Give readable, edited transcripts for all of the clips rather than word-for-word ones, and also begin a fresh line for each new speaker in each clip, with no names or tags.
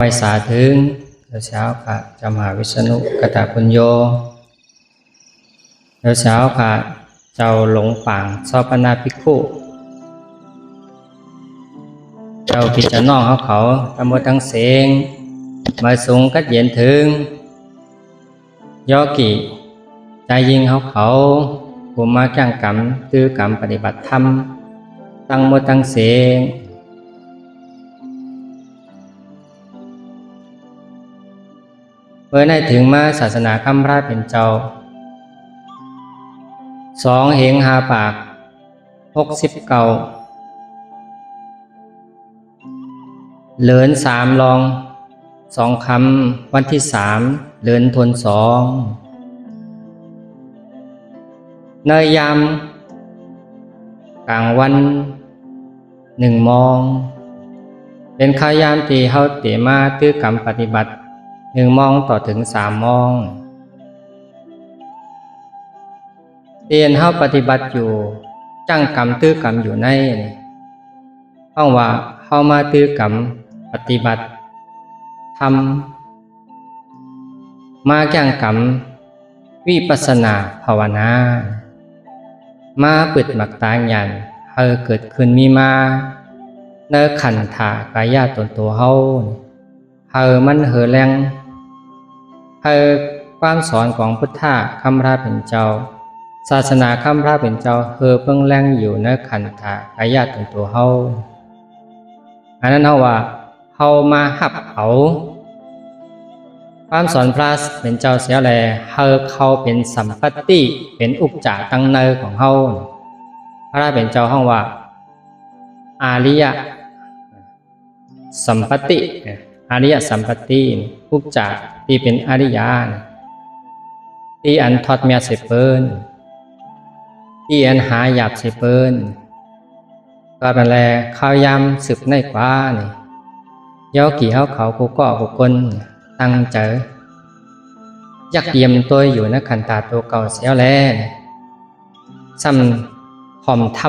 ไปสาถึงเช้าพระจำหาวิษณุกตปุญโยเช้าพระเจ้าหลงป่างซอปนาภิกขุเจ้าพิจารณาเขาทั้งหมดทั้งเสียงมาสูงกัดเย็นถึงย่อกี่ใจยิงเขาผมมาแข่งกรรมตื้อกรรมปฏิบัติธรรมตั้งหมดทั้งเสียงเมื่อได้ถึงมาศาสนาคำพระเป็นเจ้า2 เหงหาปาก69เหลือน3 ลอง2 คำวันที่3เหลือนทน2ในยามกลางวัน1 มองเป็นข้ายามที่เฮาเตมาตื้อกรรมปฏิบัติ1 มองต่อถึง3 มองเตียนเฮาปฏิบัติอยู่จังกรรมตื้อกรรมอยู่ในห้องว่าเฮามาตื้อกรรมปฏิบัติทำมาแก่งกรรมวิปัสสนาภาวนามาปึดหมักตาญาณเฮาเกิดขึ้นมีมาในขันธากายตนตัวเฮามันแรงความสอนของพุทธะคำพระเป็นเจ้าศาสนาคำพระเป็นเจ้าเพิ่งแรงอยู่ในขันธากายตนตัวเฮาอันนั้นเฮาว่าเฮามาหับเอาความสอนพระเป็นเจ้าเสียแลเขาเป็นสัมปติเป็นอุปจาตั้งเนยของเฮาพระเป็นเจ้าห้องว่าอาริยสัมปติอริยสัมปติอุปจาที่เป็นอริยาที่อันทอดเมียเสเปิ้นที่อันหาหยาบเสเปิ้นก็เป็นแลข้าวยำสืบในกว่านี่ย่อกี่เขากูก็กูคนตั้งใจยักเยี่ยมตัวอยู่ในขันตาตัวเก่าเสียแล้วซ้ำห่อมท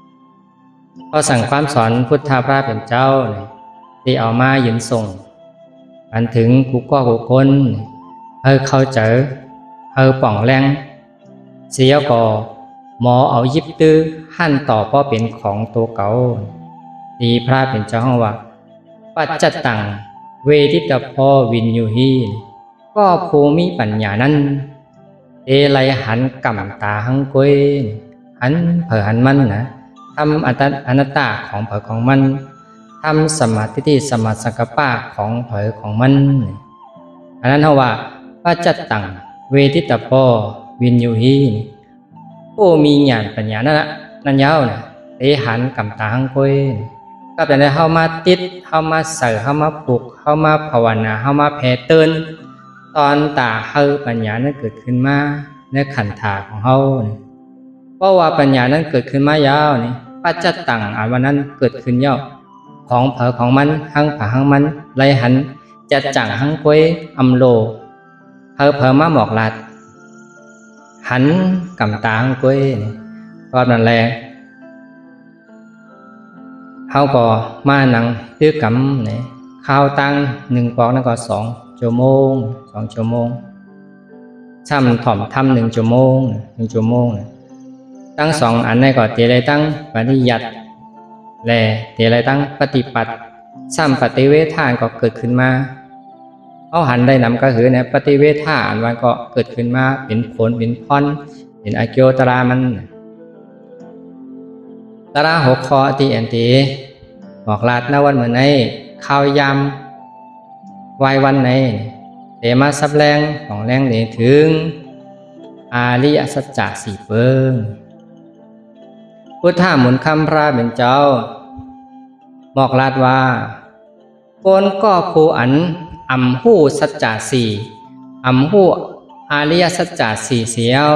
ำพอสั่งความสอนพุทธพระเป็นเจ้าที่เอามายืนส่งอันถึงกูก็กูคนเข้าใจป่องแรงเสียก่อหมอเอายิบตื้อหั่นต่อเพราะเป็นของตัวเก่าที่พระเป็นเจ้าห้องว่าปัจจตังเวทิตพอวินยูฮีก็ภูมิปัญญานั้นเอไลหันกำตาหังกวยหันเผอหันมันนะทำอนัตตาของเผอของมันทำสมาธิที่สมาสังกัปปะของเผอของมันอันนั้นเฮาว่าปัจจตังเวทิตพอวินยูฮีผู้มีญาณปัญญานั่นยาวนะเอหันกำตาหังกวยก็เป็นได้เข้ามาติดเข้ามาใส่เข้ามาปลุกเข้ามาภาวนาเข้ามาแผ่เตือนตอนตาปัญญานั้นเกิดขึ้นมาในขันธาของเฮาเพราะว่าปัญญานั้นเกิดขึ้นมายาวนี่ปัจจตังอันวันนั้นเกิดขึ้นยาวของเผอของมันหังผาหังมันไลหันจัดจังหังกวยอำโลเผอมาหมอกลัดหันกำตาหังกวยก็นั่นแหละเขาก็มานั่งตื้อกำเนี่ยข้าวตั้ง1 ปอกนั่นก็2 ชั่วโมง2 ชั่วโมงซ้ำถ่อมทำ1 ชั่วโมง1 ชั่วโมงตั้ง2 อันนี้ก็เตอะไรตั้งปฏิยัติแลเตอะไรตั้งปฏิปัติซ้ำปฏิเวทานก็เกิดขึ้นมาเอาหันได้นำก็คือเนี่ยปฏิเวทานวันก็เกิดขึ้นมาเป็นผลเป็นพรเป็นอากิโยตรามันตรา6 ข้อที่อันตีบอกลาดณวันเหมือนในข้าวยำวายวันในเตมาซับแรงของแรงเดถึงอาริยสัจจะ4 เปิงพุทธะหมุนคำพระเป็นเจ้าบอกลาดว่าโกนก็ภูอันอัมหูสัจจะ4อัมหูอาริยสัจจะ4เสียว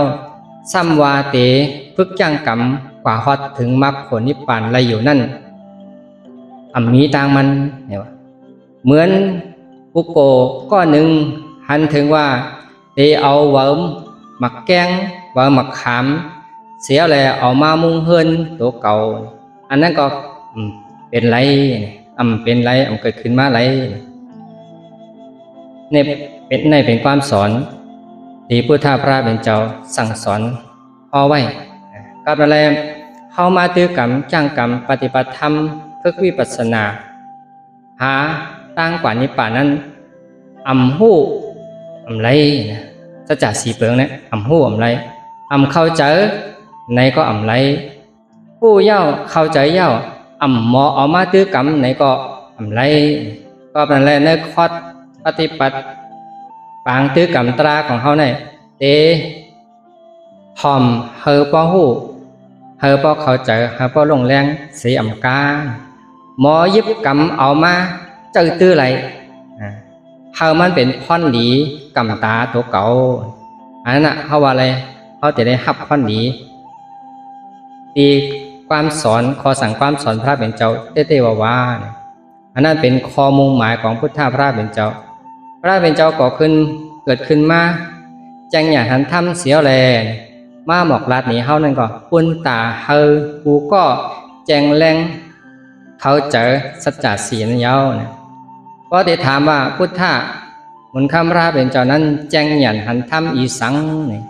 สัมวาเตพึกยังกรรมกว่าฮอดถึงมรรคผลนิพพานอะไรอยู่นั่นมีต่างมันเนี่ยเหมือนปุโกก็หนึ่งหันถึงว่าเอาเวิร์มหมักแกงเวิร์มหมักขามเสียแล้วเอามามุงเฮินตัวเก่าอันนั้นก็เป็นไรเป็นไรเกิดขึ้นมาไร ในเป็นความสอนที่พุทธพระเป็นเจ้าสั่งสอนเอาไว้กับอะไรเข้ามาตื้อกรรมจ้างกรรมปฏิบัติธรรมฝึกวิปัสสนาหาตั้งกว่านิพพานนั้นอำหู้อำไรสัจจะสีเปิงเนี่ยอำหู้อำไรอำเข้าใจในก็อำไรผู้เย่าเข้าใจเย่าอำหมอเอามาตื้อกรรมในก็อำไรก็เป็นอะไรในคอดปฏิบัติปางตื้อกรรมตราของเขาเนี่ยเตทอมเฮอป้อหู้เฮอป้อเข้าใจเฮอป้อลงแรงเสียอำกาหมอยิบกรรมเอามาเจอตื้อไรเฮามันเป็นพ่อนหลีกำตาตัวเก่าอันนั้นเขาว่าอะไรเขาจะได้หับพ่อนหลีตีความสอนขอสั่งความสอนพระเป็นเจ้าเต้ว่าอันนั้นเป็นข้อมุ่งหมายของพุทธพระเป็นเจ้าพระเป็นเจ้าก่อขึ้นเกิดขึ้นมาจังอย่างหันทำเสียวแลมาหมอกลาดหนีเฮานั่นก็ปุ่นตาเฮอกูก็แจงแรงเขาเจอสัจจะสีนั่นเย้านะก็ได้ถามว่าพุทธะมุนคำราเป็นเจ้านั้นแจงหยันหันทำอีสังนี่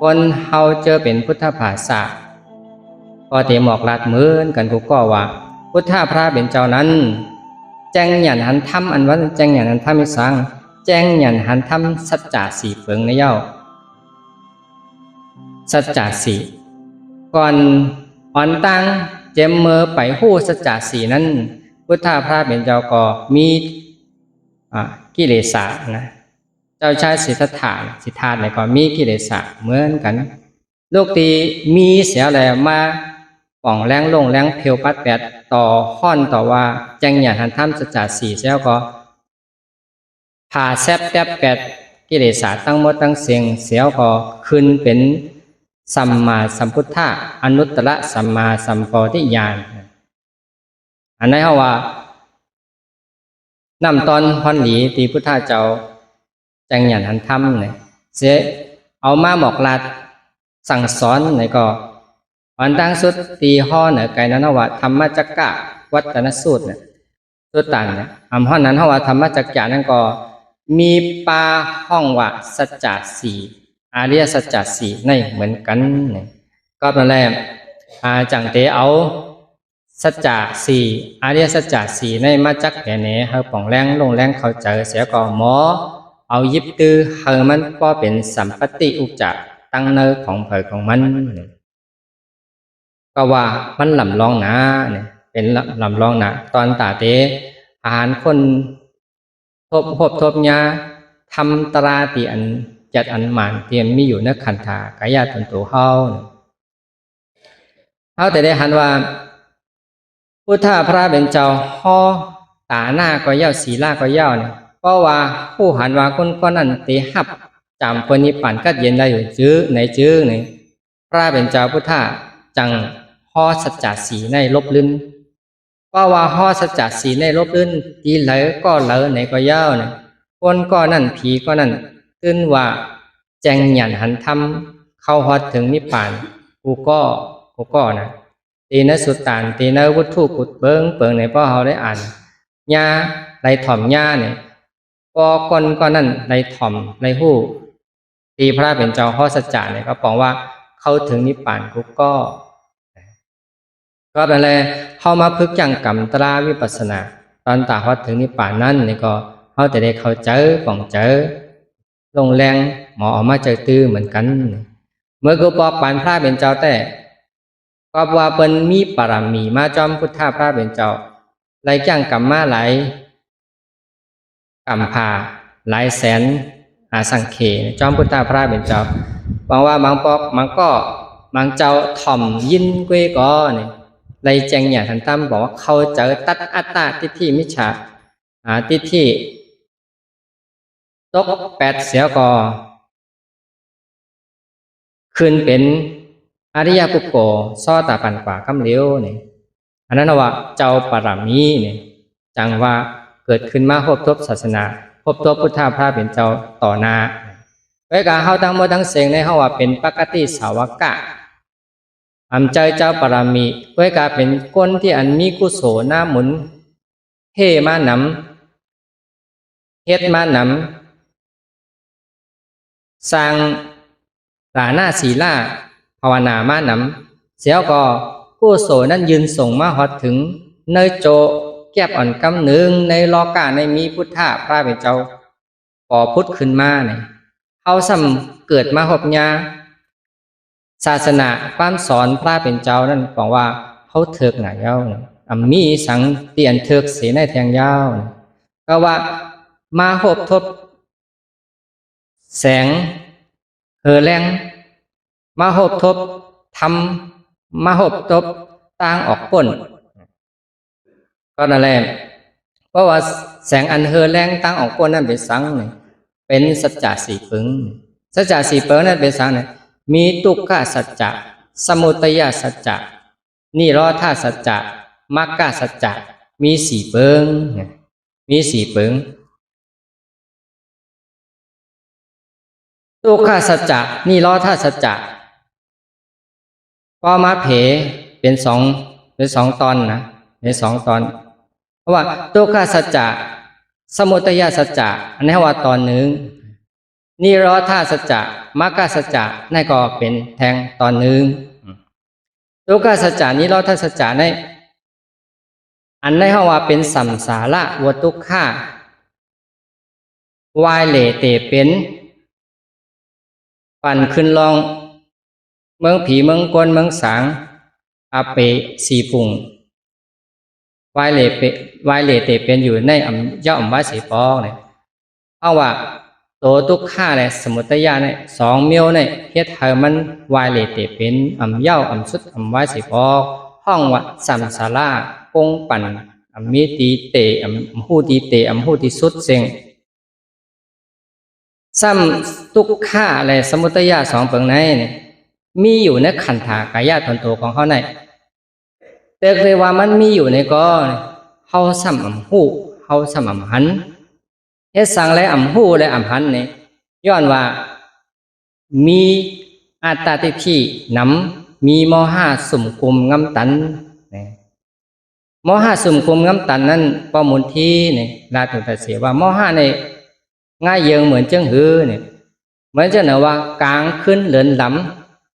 คนเฮาเจอเป็นพุทธภาษาก็ได้หมอกลาดเหมือนกันกูก็ว่าพุทธะพระเป็นเจ้านั้นแจงหยันหันทำอันว่าแจงหยันหันทำอีสังแจงหยันหันทำสัจจะสีเฟิงในเย้าสัจจะสีก่อนอ่อนตั้งเจมเมอไปหู้สัจจะสีนั้นพุทธพระเป็นเจ้าก็มีกิเลสนะเจ้าชายสิทธัตถะเนี่ยก็มีกิเลสเหมือนกันโลกตีมีเสียแล้วมาป่องแรงลงแรงเพลวปัดแปดต่อข้อนต่อว่าแจงหยันหันทำสัจจะสีเสียก็ผ่าแซบแทบแปดกิเลสตั้งหมดตั้งเสียงเสียก็ขึ้นเป็นสัมมาสัมพุทธะอนุตตรสัมมาสัมโพธิญาณอันนั้นเขาว่านำตอนพรหลีตีพุทธเจ้าจังหยันหันธรรมเนี่ยเสียเอามาบอกลาดสั่งสอนเนี่ยก็วันตั้งสุดตีห่อเนี่ยไก่นั้นว่าธรรมจักกะวัตนสูตรเนี่ยสุดตันเนี่ยห้อนั้นเขาว่าธรรมจักกะนั่นก็มีปาห้องว่าสัจจะสี่อาริยสัจจะสี่ในเหมือนกันเนี่ยก็เป็นแรกจังเตเอาสัจจะสี่อาริยสัจจะสี่ในมาจักแก่เนเฮาป่องแรงลงแรงเขาเจอเสียก็หมอเอายิบตื้อเฮามันก็เป็นสัมปติอุจจะตั้งเนอของเผยของมันก็ว่ามันลำลองนะเนี่ยเป็นลำลองนะตอนตาเตอาหารคนทบยาทำตราตีอันจัดอันหมานเตรียมมีอยู่ในขันธากายตนตัวเฮาแต่ได้หันว่าพุทธพระเป็นเจ้าห่อตาหน้าก็เย้าศีลาก็เย้าเนี่ยเพราะว่าผู้หันว่าคนก็นั่นเตหับจำคนนี้ปั่นกัดเย็นได้อยู่จื้อในพระเป็นเจ้าพุทธจังห่อสัจจะสีในลบลื่นเพราะว่าห่อสัจจะสีในลบลื่นทีเหลอก็เหลอไหนก็เย้าเนี่ยคนก็นั่นผีก็นั่นขึ้นว่าแจงหยันหันทำเข้าฮอดถึงนิพพานกูก็นะตีนสุตตานตีนวุฒุกุดเบิงเปิงในพ่อเขาได้อ่านญาไรถ่อมญาเนี่ยก็คนก็นั่นไรถ่อมไรหู้ตีพระเป็นเจ้าข้อสัจจะเนี่ยก็บอกว่าเข้าถึงนิพพานกูก็เป็นอะไรเข้ามาพึกจังกรรมตราวิปัสสนาตอนตาฮอดถึงนิพพานนั่นนี่ก็เขาจะได้เข้าเจอป่องเจอลงแรงหมอออกมาเจอตื้อเหมือนกันเมื่อกูบอกปานพระเป็นเจ้าแต่ก็ว่าเป็นมีปรมีมาจอมพุทธพระเป็นเจ้าไหลจ้างกรรมมาไหลกรรมพาหลายแสนสังเขจอมพุทธพระเป็นเจ้าบางว่าบางปอกบางก็บางเจ้าถ่อมยินกวยก็เนี่ยไหลแจงอย่างทันตั้มบอกว่าเขาเจอตัดอัตตาทิฏฐิมิจฉาทิฏฐิตกแปดเสียก็ขึ้นเป็นอริยปุกโกซ้อตาปันกว่าคำเลี้ยวเนี่ยอันนั้นว่าเจ้าปรมีเนี่ยจังว่าเกิดขึ้นมาพบทบศาสนาพบทบพุทธพระเป็นเจ้าต่อหน้าเวลาเขาทั้งหมดทั้งเสียงในเขาว่าเป็นปกติสาวกะใจเจ้าปรมีเวลาเป็นก้นที่อันมีกุศลหน้าหมุนเฮมานำเฮ็ดมาน สร้างหลาหน้าศีลาภาวนามานํเสียวก็กู้โสนั้นยืนส่งมาฮอดถึงเนยโจแก็บอ่อนกำหนึ่งในโลกาในมีพุทธะพระเป็นเจ้าก่อพุทธขึ้นมาเนี่ยเฮาซ้ำเกิดมาหบญาศาสนาความสอนพระเป็นเจ้านั่นบอกว่าเฮาเถิกหน้ายาวมีสังเตียนเถิกเสในแทงยาวก็ว่ามาหบทบแสงแรงมาหบทบทำมาหบทบต่างออกก้นก็นั่นแหละเพราะว่าแสงอันแรงต่างออกก้นนั่นเป็นสังนี่เป็นสัจจะสี่ปึงสัจจะสี่ปึงนั่นเป็นสังนี่มีทุกขสัจจะสมุทัยสัจจะนิโรธาสัจจะมรรคสัจจะมีสี่ปึงมีสี่ปึงทุกขสัจจะนิโรธาสัจจะก็มาเผเป็นสองตอนนะเป็นสองตอนเพราะว่าทุกขสัจจะสมุทัยสัจจะอันนี้ว่าตอนหนึ่งนิโรธาสัจจะมรรคสัจจะนั่นก็เป็นแทงตอนหนึ่งทุกขสัจจะนิโรธาสัจจะในอันนี้ว่าเป็นสัมสาระวัตทุกขวายเหลเตเป็นปั่นขึ้นลองเมืองผีเมืองกวนเมืองสางอาเปสีปุ่งวายเหลเตเป็นอยู่ในย่อมว่าสีปองเนี่ยเอาว่าโตทุกข้าเนี่ยสมุทัยเนี่ยสองเมียวเนี่ยเฮ็ดให้มันวายเหลเตเป็นย่อมสุดว่าสีปองห้องว่าสัมสาระกงปั่นมีตีเตหูตีเตหูตีสุดเสียงซ้ำทุกข้าอะไรสมุทัยสองเปิงในเนี่ยมีอยู่ในขันธากายตนโตของเขาในแต่เลยว่ามันมีอยู่ในก็เฮาซ้ำหูเฮาซ้ำหันเฮ็ดสั่งและหูและหันเนี่ยย้อนว่ามีอัตตาทิฏฐินำมีโมหะสุมกุมงำตันโมหะสุมกุมงำตันนั้นป้อมุนทีเนี่ยลาตุตเสียว่าโมหะในง่ายเยิงเหมือนเจ้งหือเนี่ยเหมือนจะเนว่ากลางขึ้นเหลินหล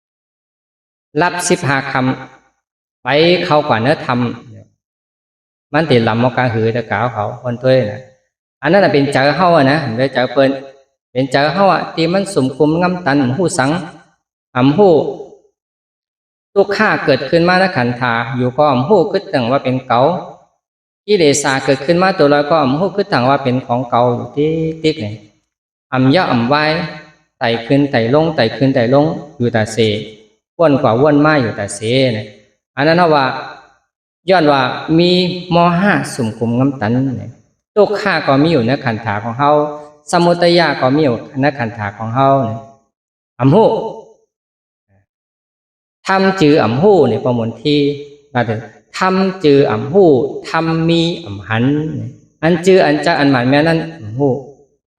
ำรับ15คำไปเข้ากว่าเนื้อทำมันติดหลำมากลางหือแต่กล่าวเขาคนถ้วยนะอันนั้นเป็นเจอเฮาอะนะเป็นเจอเปิ้นเป็นเจอเฮาอะที่มันสมคุมงำตันหูสังหูทุกข้าเกิดขึ้นมาในขันธาอยู่ก็หูคิดถึงว่าเป็นเก่ากิเลสเกิดขึ้นมาตัวเราก็หูคิดถึงว่าเป็นของเก่าอยู่ที่ติ๊กเนี่ยย่อไว้ไต่ขึ้นไต่ลงไต่ขึ้นไต่ลงอยู่แต่เสวนกว่าวนมาอยู่แต่เสเนี่ยอันนั้นว่าย้อนว่ามีโมหะสุมคุมงำตันเนี่ยทุกข้าก็มีอยู่ในขันธาของเฮาสมุทัยก็มีอยู่ในขันธาของเฮาเนี่ยหูทำจือหูเนี่ยประมวลที่มาถึงทำจือหูทำมีหันอันจืออันจะอันหมายแม่นั้นหู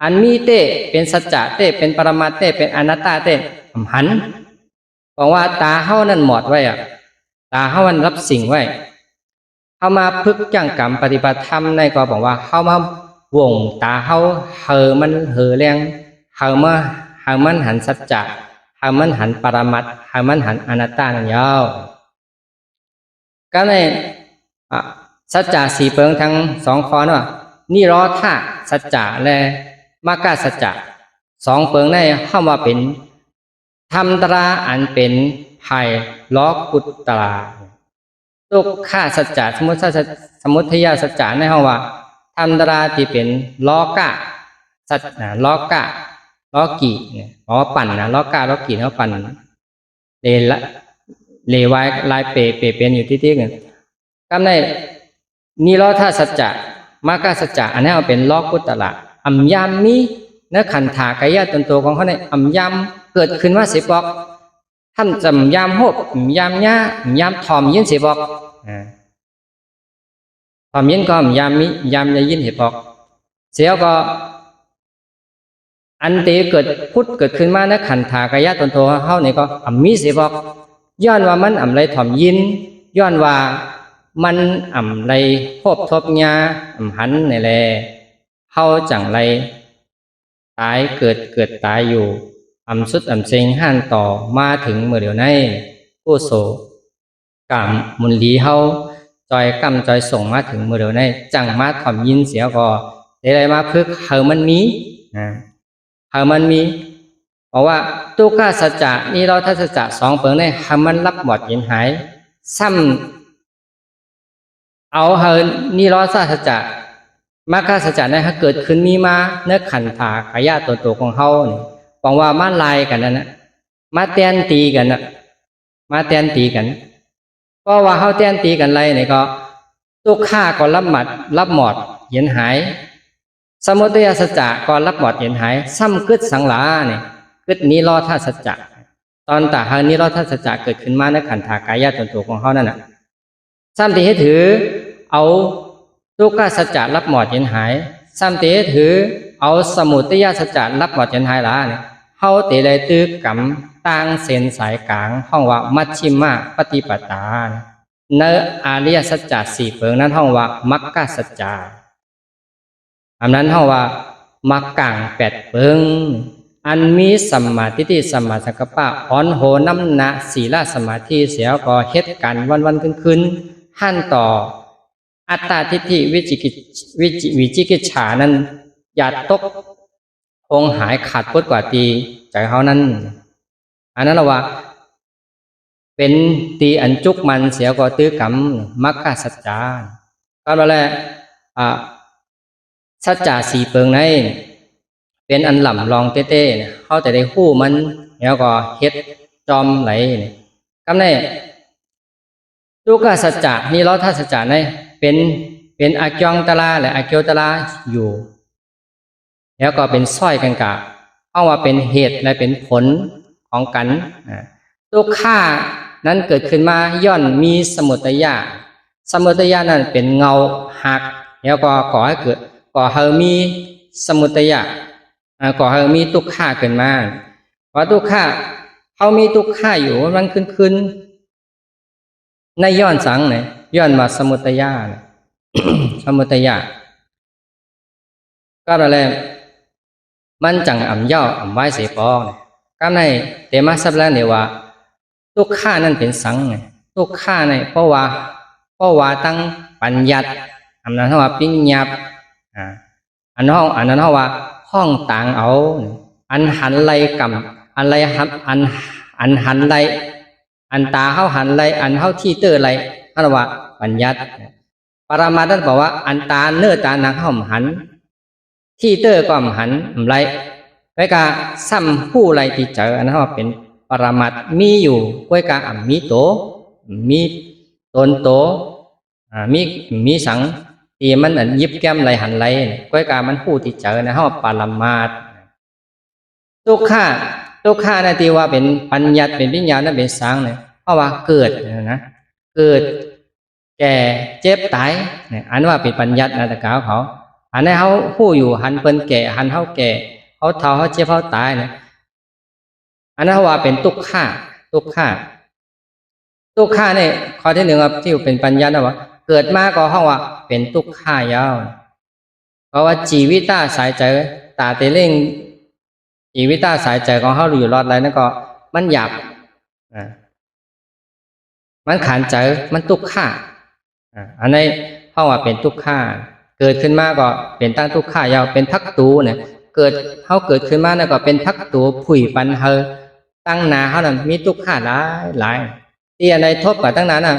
อันมีเตเป็นสัจจะเตเป็นปรมัตถ์เตเป็นอนัตตาเตหันบอกว่าตาเฮานั่นหมดไว้อะตาเฮามันรับสิ่งไว้เข้ามาพึกจังกรรมปฏิบัติธรรมในก็บอกว่าเข้ามาวงตาเฮามันแรงมันหันสัจจะมันหันปรมัตถ์มันหันอนัตตานั่นยาวก็ในสัจจะสี่เปิงทั้งสองข้อว่านิโรธาสัจจะและมรรคสัจจะสองเปิงในเข้ามาเป็นธรรมตราอันเป็นภายล้อกุตตราทุกข้าสัจจะสมุทัยสัจจะในห้องว่าธรรมตราที่เป็นล้อกะสัจล้อกะล้อกี่เนี่ยปั่นนะล้อกะล้อกี่เขาปั่นเลวายลายเปเป็นอยู่ที่กันก็ในนิโรธาสัจจะมรรคสัจจะอันนี้เอาเป็นล้อกุตตระยามมีในขันธากายตนโตของเขาในยามเกิดขึ้นว่าสิบอกท่านจำยามโหบยามญ่ายามทอมยินสิบอกทอมยินก็ยามมียามจะยินสิบอกเสียก็อันเตเกิดพุทธเกิดขึ้นมาในขันธากายตนโตเขาเนี่ยก็มีสิบอกย้อนว่ามันไรทอมยินย้อนว่ามันไรโหบทบญาหันนี่แหละเขาจังไรตายเกิดตายอยู่ สุดเซิงหันต่อมาถึงเมื่อเดียวในผู้โสกรรมมุนลีเฮาจอยกรรมจอยส่งมาถึงเมื่อเดียวในจังมาถ่อมยินเสียก็ได้มาพึกเฮามันมีเฮามันมีเพราะว่าทุกขสัจจะนี่เราทัศจะสองเปิงในเฮามันรับหมดเย็นหายซ้ำเอาเฮานี่เราสัจจะมรรคสัจจะในเฮาเกิดขึ้นมีมาเนื้อขันธากายะตัวของเฮานี่บอกว่ามาลายกันนะมาเตียนตีกันนะมาเตียนตีกันเพราะว่าเฮาเตียนตีกันไรนี่ก็ทุกข้าก็รับหมดเย็นหายสมุทัยสัจจะก็รับหมดเย็นหายซ้ำกึศสังหลาเนี่ยกึศนิโรธาสัจจะตอนตาเฮานิโรธาสัจจะเกิดขึ้นมาในขันธากายะตัวของเฮานั่นน่ะซ้ำที่ให้ถือเอาทุกขสัจจะรับหมดเย็นหายซ้ำที่ให้ถือเอาสมุทัยสัจจะรับหมดเย็นหายละเนี่ยเฮาเตได้ตื้อกรรมตั้งเส้นสายกลางห้องว่ามัชชิมาปฏิปทาเนอริยสัจจะสี่เปิงนั้นห้องว่ามัคคะสัจจะอันนั้นห้องว่ามักกลางแปดเปิงอันมีสัมมาทิฏฐิสัมมาสังกัปปะอ่อนโหน้ำหนักศีลสมาธิเสียก็เฮ็ดกันวันคืนหั่นต่ออัตตาทิฏฐิวิจิกิจฉานั้นอย่าตกองหายขาดพุทธกว่าตีใจเขานั้นอันนั้นเราว่าเป็นตีอันจุกมันเสียก็ตื้อกรรมมัคคะสัจจาก็แล้วแหละสัจจะสี่เปิงในเป็นอันหล่ำลองเต้ๆเขาแต่ได้คู่มันแล้วก็เฮ็ดจอมไหลกำในทุกขสัจจะนี่เราถ้าสัจจะในเป็นอาจองตลาและอาเกียวตลาอยู่แล้วก็เป็นสร้อยกันกะเอาว่าเป็นเหตุและเป็นผลของกันทุกข้านั้นเกิดขึ้นมาย่อนมีสมุทัยะนั้นเป็นเงาหักแล้วก็ก่อให้เกิดก่อให้มีสมุทัยะก่อให้มีทุกข้าขึ้นมาว่าทุกข้าเขามีทุกข้าอยู่มันขึ้นในย้อนสังเนี่ยย้อนมาสมุทัยะ สมุทัยะก็อะไรมันจังเย่าไว้เสียปองก็ในเตมาสับแล้วเนี่ยว่าทุกข้านั่นเป็นสังทุกข้าในเพราะว่าตั้งปัญญาอันนั้นว่าปิ้งยับอันนั้นว่าห้องต่างเอาอันหันไลกำอันไลอันหันไลอันตาเข้าหันไลอันเข้าที่เตอร์ไลอันว่าปัญญาปรามาท่านบอกว่าอันตาเนื้อตาหนักห้อมหันที่เตอร์ก็หันไรไว้กาซ้ำผู้ไรที่เจออันนั้นว่าเป็นปรามัดมีอยู่ไว้กามีโตมีตนโตมีสังที่มันยิบแก้มไรหันไรไว้กามันผู้ที่เจอนะฮะปรามาดทุกข้านะที่ว่าเป็นปัญญาเป็นวิญญาณนั่นเป็นสังเนี่ยเพราะว่าเกิดนะเกิดแก่เจ็บตายเนี่ยอันว่าเป็นปัญญานะแต่กล่าวเขาอันนี้เขาผู้อยู่หันเปิ้นแก่หันเขาแก่เขาเท่าเขาเจ็บเขาตายเนี่ยอันนั้นว่าเป็นทุกข้าเนี่ยข้อที่หนึ่งที่เป็นปัญญาว่าเกิดมาก็ห้องว่าเป็นทุกข้ายาวเพราะว่าชีวิตตาสายใจตาเตเล่งชีวิตตาสายใจของเขาอยู่รอดไรนั่นก็มันหยาบมันขานใจมันทุกข้าอันนี้ห้องว่าเป็นทุกข้าเกิดขึ้นมาก็เป็นตั้งทุกข้ายาวเป็นทักตูเนี่ยเกิดขึ้นมาเนี่ยก็เป็นทักตูผุยปันเฮอตั้งนาเขาน่ะมีทุกข้าหลายที่อะไรทบกับตั้งนั้นน่ะ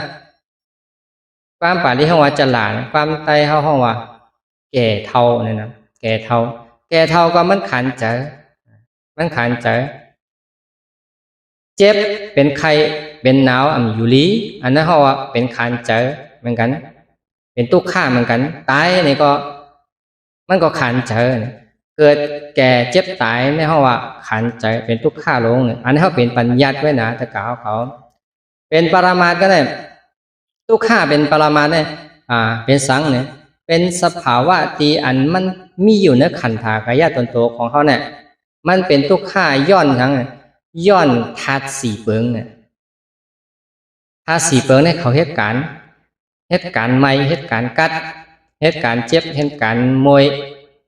ความป่าที่ห้องว่าจะหลานความไตห้องว่าแก่เท่าเนี่ยนะแก่เท่าก็มันขันใจเจ็บเป็นไข้เป็นหนาวอยู่ลีอันนั้นเขาว่าเป็นขันใจเหมือนกันเป็นทุกข้าเหมือนกันตายนี่ก็มันก็ขันใจเกิดแก่เจ็บตายในห้องว่าขันใจเป็นทุกข้าลงเนี่ยอันนี้เขาเป็นปัญญาไว้นะแต่กล่าวเขาเป็นปรามาสก็ได้ทุกข้าเป็นปรามาสเนี่ยเป็นสังเนี่ยเป็นสภาวะที่อันมันมีอยู่ในขันธากายะตนโตของเขาเนี่ยมันเป็นทุกข้าย้อนทั้งย้อนธาตุสี่เปิงเนี่ยธาตุสี่เปิงเนี่ยเขาเหตุการณ์ไม่เหตุการณ์กัดเหตุการณ์เจ็บเหตุการณ์มวย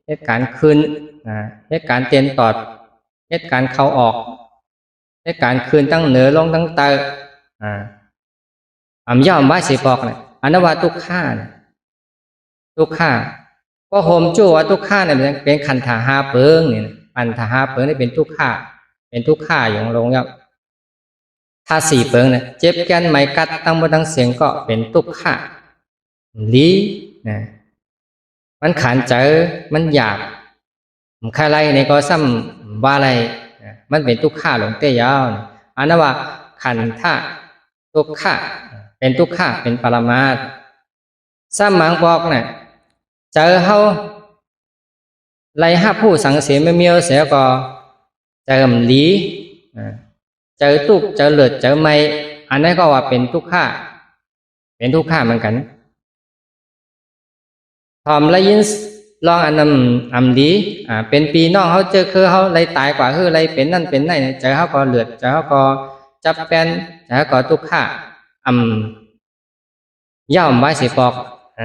เหตุการณ์คืนเหตุการณ์เตียนตอด เหตุการณ์เข้าออกเหตุการณ์คืนตั้งเหนือลงตั้งเตอย่อมว่าสิบอกเนี่ยอันนั้นว่าทุกข้าเนี่ยทุกข้าเพราะโฮมจู่ว่าทุกข้าเนี่ยเป็นขันธาหาเปิงเนี่ยขันธาหาเปิงนี่เป็นทุกข้าเป็นทุกข้าอย่างลงยับถ้าสี่เปิงเนี่ยเจ็บแกนไหมกัดตั้งบนตั้งเสียงก็เป็นทุกข้าลีนะมันขันเจอมันหยาบใครไรเนี่ยก็ซ้ำว่าอะไรมันเป็นทุกข้าหลงเตี้ยยาวอันนั้นว่าขันธาทุกข้าเป็นทุกข้าเป็นปรมาตถ์ซ้ำหมังบอกเนี่ยเจอเฮาไล่ห้าผู้สังเสียไม่เมียวเสียก็เจอมลีเจอตุกเจอเลือดเจอไม่อันนั้นก็ว่าเป็นทุกข้าเป็นทุกข้าเหมือนกันทอมไล่ยินลองอันนั้นดีเป็นปีน้องเขาเจอคือเขาไล่ตายกว่าคือไล่เป็นนั่นเป็นนั่นเจอเขาก็เลือดเจอเขาก็จับแปนเจอเขาก็ทุกข้าย่อมไว้สิบอก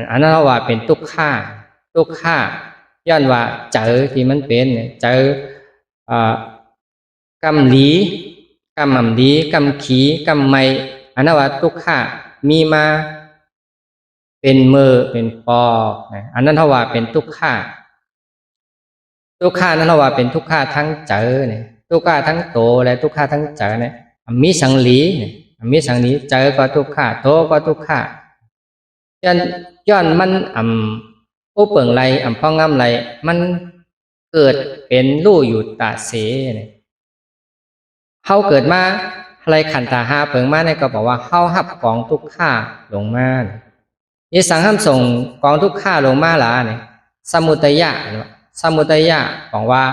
อันนั้นว่าเป็นทุกข้าทุกข้าย้อนว่าเจอที่มันเป็นเจอกำหลีกำดีกำขีกำไม่อันนั้นว่าทุกข้ามีมาเป็นมือเป็นปออันนั้นว่าเป็นทุกข้าทุกข้านั้นว่าเป็นทุกข้าทั้งเจอเนี่ยทุกข้าทั้งโตและทุกข้าทั้งเจอเนี่ยมีสังหลีมีสังหลีเจอก็ทุกข้าโตก็ทุกข้าย้อนมันผู้เปิงไรพ่องำไรมันเกิดเป็นลู่อยู่ตาเสเนี่ยเขาเกิดมาอะไรขันตาหาเปิงมาเนี่ยก็บอกว่าเขาหับกองทุกข้าลงมานี่สังห้ามส่งกองทุกข้าลงมาหลาเนี่ยสมุทัยยะสมุทัยยะบอกว่า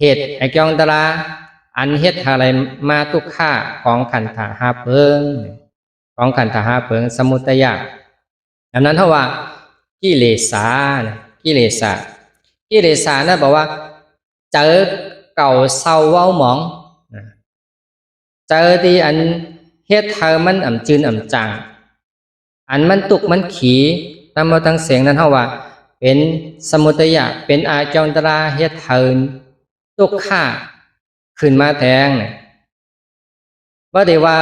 เหตุไอ้กองตราอันเหตุอะไรมาทุกข้าของขันตาหาเปิงของขันตาหาเปิงสมุทัยยะดังนั้นถ้าว่ากิเลสากิเลสากิเลสานะบอกว่าเจอเก่าเศร้าเว้าหมองเจอที่อันเฮ็ดเธอมันจืนจังอันมันตุกมันขีตามมาตั้งเสียงนั้นเท่าว่าเป็นสมุทัยะเป็นอาจารตราเฮ็ดเธอตุกข้าขึ้นมาแทงว่าแต่ว่า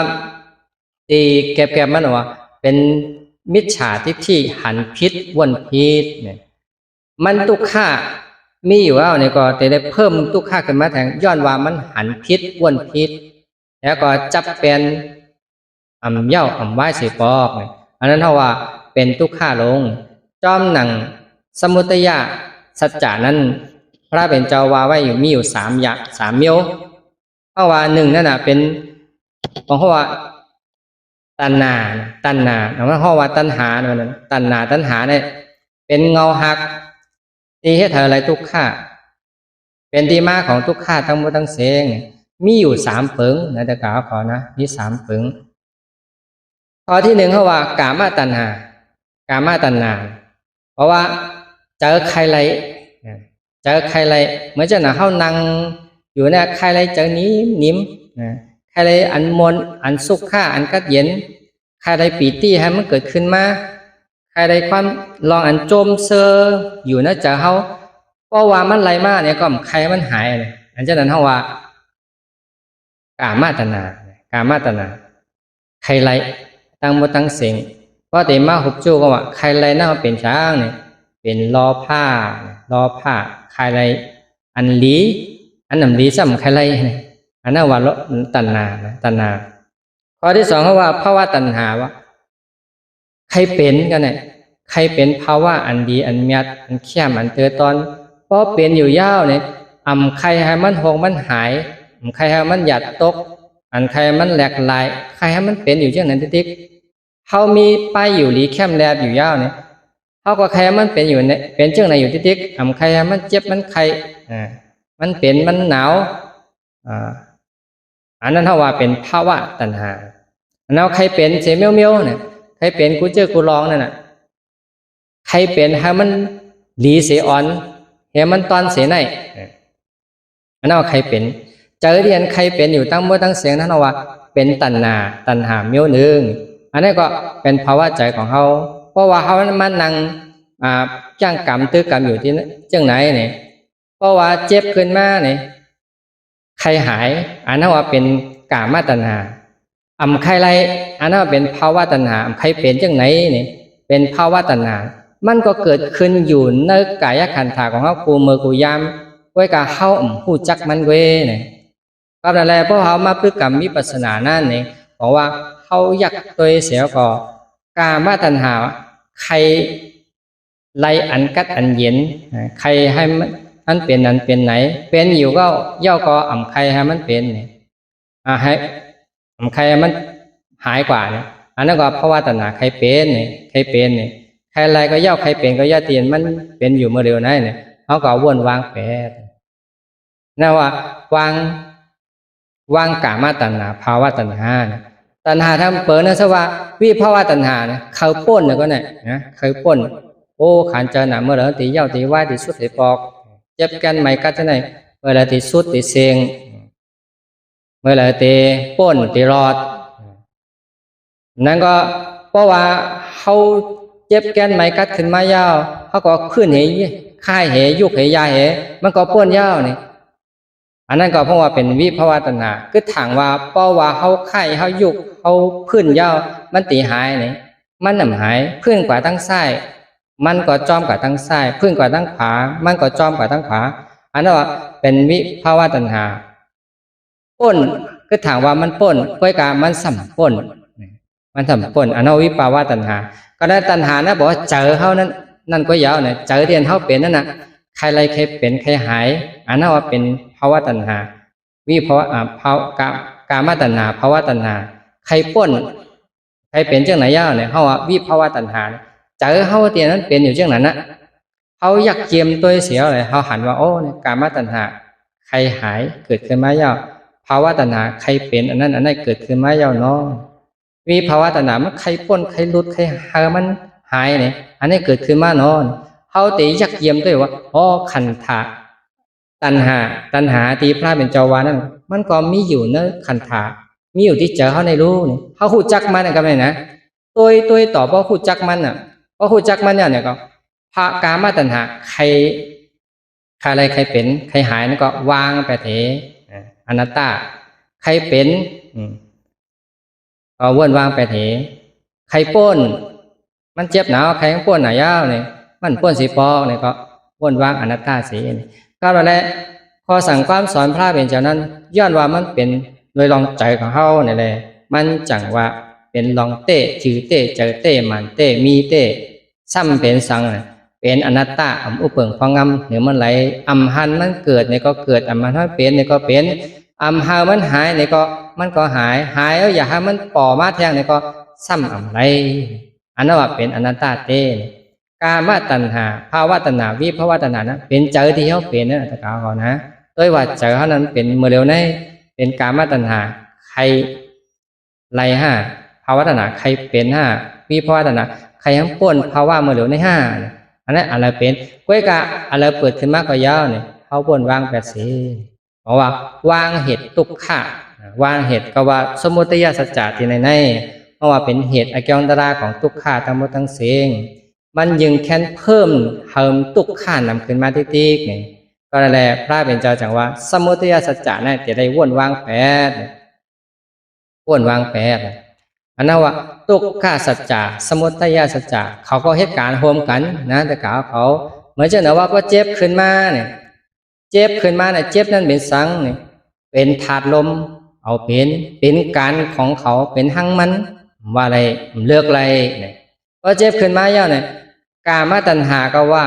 ตีแก็บมันว่าเป็นมิจฉาทิฏฐิหันพิษวนพิษเนี่ยมันทุกข้ามีอยู่แล้วเนี่ยก็แต่ได้เพิ่มทุกข้าขึ้นมาแทงย้อนว่ามันหันพิษวนพิษแล้วก็จับเป็นเย่าไว้สิปอกอันนั้นเท่าว่าเป็นทุกข้าลงจอมหนังสมุทัยะสัจจานั้นพระเป็นเจ้าว่าไว้อยู่มีอยู่3 อย่าง3 เมียวเพราะว่า1นั่นน่ะเป็นของเขาว่าตัณหาเพราะว่าตัณหาเนี่ยตัณหาเนี่ยเป็นเงาหักที่ให้เธออะไรทุกข้าเป็นที่มาของทุกข้าทั้งหมดทั้งเสียงมีอยู่3 เปิงนะแต่กล่าวขอนะมี3 เปิงข้อที่1เขาว่ากามตัณหเพราะว่าเจอใครไรเหมือนจะน่ะเขานั่งอยู่เนี่ยใครไรเจอนิ่มใครไรอันมนอันสุขข้าอันกัดเย็นใครไรปีตี้ให้มันเกิดขึ้นมาใครไรความลองอันโจมเซอร์อยู่นะเจอเขาเพราะว่ามันไรมากเนี่ยก็ใครมันหายอันจะนั้นเขาว่ากามตัณหาใครไรตั้งหมดตั้งเสียงเพราะแต่มาหุบจูก็ว่าใครไรน่าเป็นช้างเนี่ยเป็นรอผ้าใครไรอันลีซ้ำใครไรอันนั้นว่าตัณหาข้อที่2เขาว่าภาวะตัณหาว่าใครเป็นกันเนี่ยใครเป็นภาวะอันดีอันเมียดอันเข้มอันเตอตอนเพราะเป็นอยู่ยาวเนี่ยใครให้มันหงมันหายใครให้มันหยัดตกอันใครมันแหลกลายใครให้มันเป็นอยู่เช่นนั้นติ๊กเขามีไปอยู่หลีเข้มแลบอยู่ยาวเนี่ยเขาก็ใครมันเป็นอยู่เนี่ยเป็นเช่นไหนอยู่ติ๊กใครให้มันเจ็บมันใครมันเป็นมันหนาวอันนั้นเขาว่าเป็นภาวะตัณหาแล้วใครเป็นเสียเมียวเนี่ยใครเป็นกูเจอกูร้องนั่นน่ะใครเป็นให้มันหลีเสียอ่อนให้มันตอนเสียไหนอันนั้นใครเป็นเจอเรียนใครเป็นอยู่ตั้งมือตั้งเสียงนั้นว่าเป็นตัณหาเมียวหนึ่งอันนี้ก็เป็นภาวะใจของเขาเพราะว่าเขามันนั่งจ้างกรรมตื้อกรรมอยู่ที่จังไหนเนี่ยเพราะว่าเจ็บขึ้นมาเนี่ย ใครหายอันนั้นว่าเป็นกามตัณหาใครไรอันนั้นว่าเป็นภาวะตัณหาใครเป็นจังไหนนี่เป็นภาวะตัณหามันก็เกิดขึ้นอยู่ในกายขันธ์ของเขากูมือกูยามไว้กับเขาผู้จักมันเว้เนี่ยก็นั่นแหละเพราะเขามาพฤติกรรมวิปัสสนานั่นเองบอกว่าเขาอยากตัวเสียก็กามตัณหาใครไล่อันกัดอันเย็นใครให้มันเป็นอันเป็นไหนเป็นอยู่ก็ย่อก็ใครให้มันเป็นเนี่ยให้ใครมันหายกว่าเนี่ยอันนั้นก็เพราะว่าตัณหาใครเป็นเนี่ยใครเป็นเนี่ยใครอะไรก็ย่อใครเป็นก็ย่อเตียนมันเป็นอยู่เมื่อเดียวนั้นเนี่ยเขาก็วนวางแปดนั่นว่าวางกามตัณหาภาวะตัณหาเนี่ยตัณหาทำเปิดนะสว่าวิภาวะตัณหาเนี่ยเขาป้นเนี่ยก็เนี่ยนะเคยป้นโอ้ขันเจอหนาเมื่อไรตีเย้าตีว่าตีสุดตีปอกเจ็บกันไม่กัดจะไหนเมื่อไรตีสุดตีเสียงเมื่อไรตีป้นตีรอดนั่นก็เพราะว่าเขาเจ็บกันไม่กัดขึ้นมายาวเขาก็ขึ้นเหยค่ายเหยยุกเหยยาเหยมันก็ป้นยาวนี่อันนั้นก็เพราะว่าเป็นวิภาวะตัณหาคือถางว่าเพราะว่าเขาค่ายเขายุกเขาพื้นยาวมันตีหายนี่มันหนำหายพื้นกว่าตั้งไส้มันก็จอมกว่าทั้งซ้ายพื้นกว่าทั้งขวามันก็จอมกว่าทั้งขวาอันนั้นว่าเป็นวิภาวะตัณหาป้นก็ถามว่ามันป้นก้อยกามันสัมป้นมันสัมป้นอันนั้นวิภาวะตัณหาก็ได้ตัณหานะบอกว่าเจอเขานั้นนั่นก็ยาวเนี่ยเจอเรียนเขาเป็นนั่นน่ะใครไรใครเป็นใครหายอันนั้นว่าเป็นภาวะตัณหาวิภาวะกามตัณหาภาวะตัณหาใครป้นใครเป็นเจ้าไหนยาวเนี่ยเขาว่าวิภาวะตัณหาเจอเขาเตียนนั้นเป็นอยู่เช่นนั้นนะเขาอยากเจียมตัวเสียเลยเขาหันว่าโอ้เนี่ยกามตัณหาใครหายเกิดขึ้นมาเยาภาวะตัณหาใครเป็นอันนั้นเกิดขึ้นมาเยาเนาะวิภาวะตัณหามันใครป้นใครหลุดใครหามันหายเนี่ยอันนี้เกิดขึ้นมาเนาะเขาตีอยากเจียมตัวว่าอ๋อขันธะตัณหาที่พระเป็นเจ้าวานั่นมันก็มีอยู่เนอะขันธะมีอยู่ที่เจอเขาในรู้เนี่ยเขาหูจักมันกันเลยนะตัวต่อเพราะหูจักมันอ่ะเพราะหูจักมันเนี่ยก็พระกามตัณหาใครอะไรใครเป็นใครหายนั่นก็วางไปเถอนัตตาใครเป็นก็วนวางไปเถใครป้นมันเจ็บหนาวใครป้นหนายาวเนี่ยมันป้นสีปอกเนี่ยก็วนวางอนัตตาสีก็แล้วแหละพอสั่งความสอนพระเป็นเจ้านั้นย้อนว่ามันเป็นโดยลองใจของเขาเนี่ยแหละมันจังว่าเป็นลองเต้ถือเต้เจอเต้มันเต้มีเต้ซ้ำเป็นสังเป็นอนัตตาอุปเปิงพองำหรือมันไหลหันมันเกิดเนี่ยก็เกิดหันมันเป็นเนี่ยก็เป็นหามันหายเนี่ยก็มันก็หายแล้วอย่าให้มันป่อมาแทงเนี่ยก็ซ้ำไรอันนั้นว่าเป็นอนัตตาเต้กามตัณหาภาวะตัณหาวิภาวะตัณหานะเป็นเจอที่เขาเป็นนั่นตะกาวเขานะโดยว่าเจอเขานั้นเป็นเมื่อเร็วในเป็นกามตัณหาใครไรภาวะตัณหาใครเป็นวิภาวะตัณหาใครทั้งป้นภาวะเมื่อเร็วในอันนั้นอะไรเป็นก้อยกะอะไรเปิดขึ้นมากกว่ายาวเนี่ยเขาป้นวางแบบสีเพราะว่าวางเหตุตุกขะวางเหตุก็ว่าสมุทัยสัจจะที่ในเพราะว่าเป็นเหตุอกิยงตราของตุกขะทั้งหมดทั้งสิ้นมันยังแค่เพิ่มตุกขานำขึ้นมาติ๊กๆเนี่ยก็นั่นแหละพระเป็นเจ้าจังว่าสมุทัยสัจจะนั่นจะได้วนวางแปดวนวางแปดอันนั้นว่าตุกขสัจจะสมุทัยสัจจะเขาก็เหตุการณ์โฮมกันนะแต่กล่าวเขาเหมือนเช่นว่าก็เจ็บขึ้นมาเนี่ยเจ็บขึ้นมาเนี่ยเจ็บนั่นเป็นสังเนี่ยเป็นธาตุลมเอาเป็นการของเขาเป็นหั่งมันว่าอะไรเลือกอะไรเนี่ยพอเจ็บขึ้นมาเยอะเนี่ยกามตัณหาก็ว่า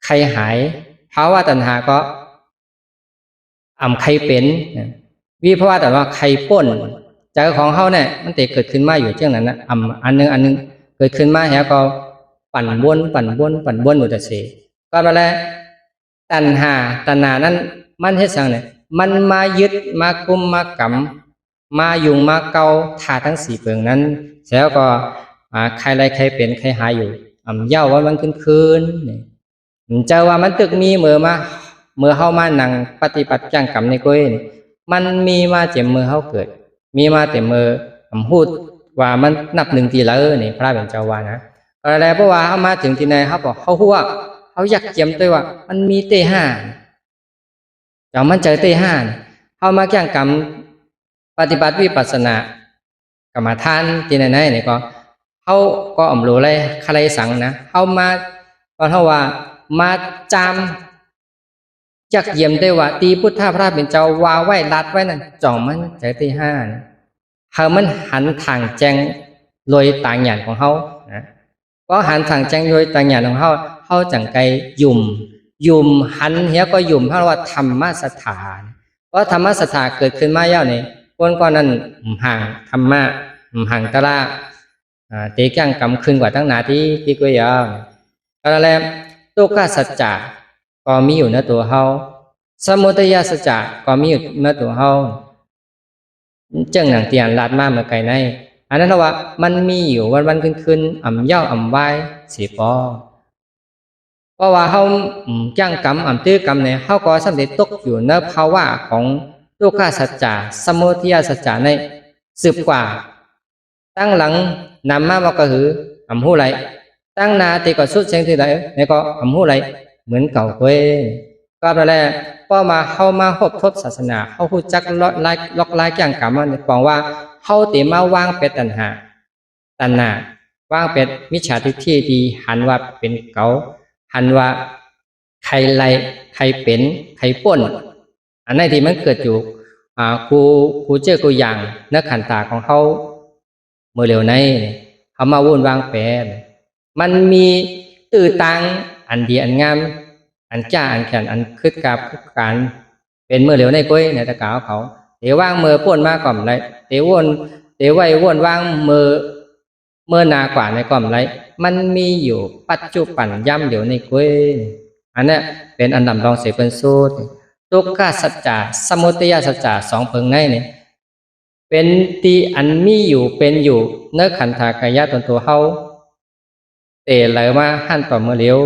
ใครหายภาวะตัณหาก็ใครเป็นวิภาวะแต่ว่าใครป้นใจของเขาเนี่ยมันเกิดขึ้นมาอยู่เช่นนั้นนะอันนึงเกิดขึ้นมาแล้วก็ปั่นวนอยู่แต่เสียก็มาแล้วตัณหานั้นมันให้สั่งเนี่ยมันมายึดมากุมมากำมายุงมาเกาธาตุทั้งสี่เปลืองนั้นแล้วก็ใครอะไรใครเป็นใครหายอยู่เย้าวันคืนเจอว่ามันตึกมีเมื่อเข้ามานั่งปฏิบัติจังกรรมในก้อยมันมีมาเจ็บมือเขาเกิดมีมาแต่มือพูดว่ามันนับหนึ่งทีละนี่พระเป็นเจ้าวานะอะไรเพราะว่าเขามาถึงที่ไหนเขาบอกเขาหัวเขาอยากเจียมตัวว่ามันมีเตห้าเจ้ามันเจอเตห้า เฮามาแก่งกรรมปฏิบัติวิปัสสนากรรมฐานที่ไหนๆนี่ก็เฮาก็อำรู้เลยใครสั่งนะเฮามาตอนเฮาว่ามาจามจักเยี่ยมได้ว่าตีพุทธพระเป็นเจ้าวาไว้รัดไว้นั่นจ่องมันใจที่ห้านะเฮามันหันทางแจงโดยต่างอย่างของเฮานะเพราะหันทางแจงโดยต่างอย่างของเฮาเฮาจังไกยุ่มหันเฮียก็ยุ่มเพราะว่าธรรมสถานเพราะธรรมสถานเกิดขึ้นมาแล้วนี่คนก็นั้นห่างธรรมะห่างตระตีแก้งกำขึ้นกว่าตั้งนาที่ก็ยาวก็แล้วทุกขสัจจะก็มีอยู่ในตัวเฮาสมุทัยสัจจะก็มีอยู่ในตัวเฮาเจ้าหนังเตียนลาดมาเมื่อไกลในอันนั้นว่ามันมีอยู่วันขึ้นอ่ำย่ออ่ำไว้สีปอเพราะว่าเฮาจ้างกรรมอ่ำตื้อกรรมเนี่ยเฮาก็สำเร็จตกอยู่ในภาวะของทุกขสัจจะสมุทัยสัจจะในสืบกว่าตั้งหลังนำมาก็คืออ่ำหูไหลตั้งนาตีก็สุดเสียงที่ไหนเนี่ยก็อ่ำหูไหลเหมือนเก่าเว้ยก็นั่นแหละพอมาเฮามาพบทบศาสนาเฮาฮู้จักล็อกลายจ้างกรรมมันบอกว่าเฮาติมาวางเป็ดตัณหาวางเป็ดมิจฉาทิฏฐิที่หันว่าเป็นเก่าหันว่าใครไล่ใครเป็นใครป่นอันนั้นที่มันเกิดอยู่กูเจอกูอย่างนักขันตาของเขาเมื่อเร็วในเขามาวุ่นวางแปดมันมีตื่นตังอันดีอันงามอันจ้าอันแข็งอันคึกกับคึกการเป็นเมื่อเร็วในก้อยในตะกาวเขาเดี๋ยวว่างเมื่อป่นมาก่อมไรเดี๋ยวไว้ว่นว่างเมื่อนากว่าในก่อมไรมันมีอยู่ปัจจุบันย่ำเดี๋ยวในก้อยอันนี้เป็นอันดับรองเสเป็นสูตรทุกขสัจจะสมุทัยสัจจะสองเพิงในเนี่ยเป็นตีอันมีอยู่เป็นอยู่เนื้อขันธากายะตนตัวเฮาเตะไหลมาหั่นต่อเมื่อเร็ว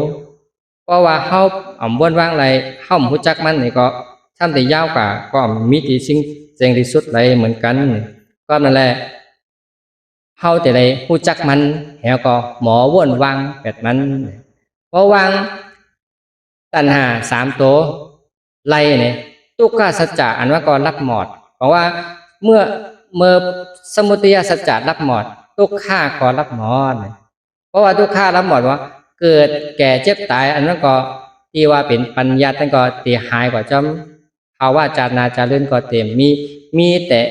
เพราะว่าเฮาอ่ำวนว่างไรเฮาหูจักมันนี่ก็ทำแต่ยาวกว่าก็มีที่สิ่งเจงที่สุดไรเหมือนกันก็นั่นแหละเฮาแต่ไรหูจักมันแล้วก็หมอวนวางแบบมันเพราะวางตัณหาสามตัวไล่เนี่ยทุกขสัจจะอันว่าก็รับหมดเพราะว่าเมื่อสมุทัยสัจจะรับหมดทุกข้าก็รับหมดเพราะว่าทุกข้ารับหมดว่าเกิดแก่เจ็บตายอันนั้นก็ที่ว่าเป็นปัญญาตั้งก็ตีหายกว่าจอมภาวะจารนาจารื่นก็เต็มมีแต่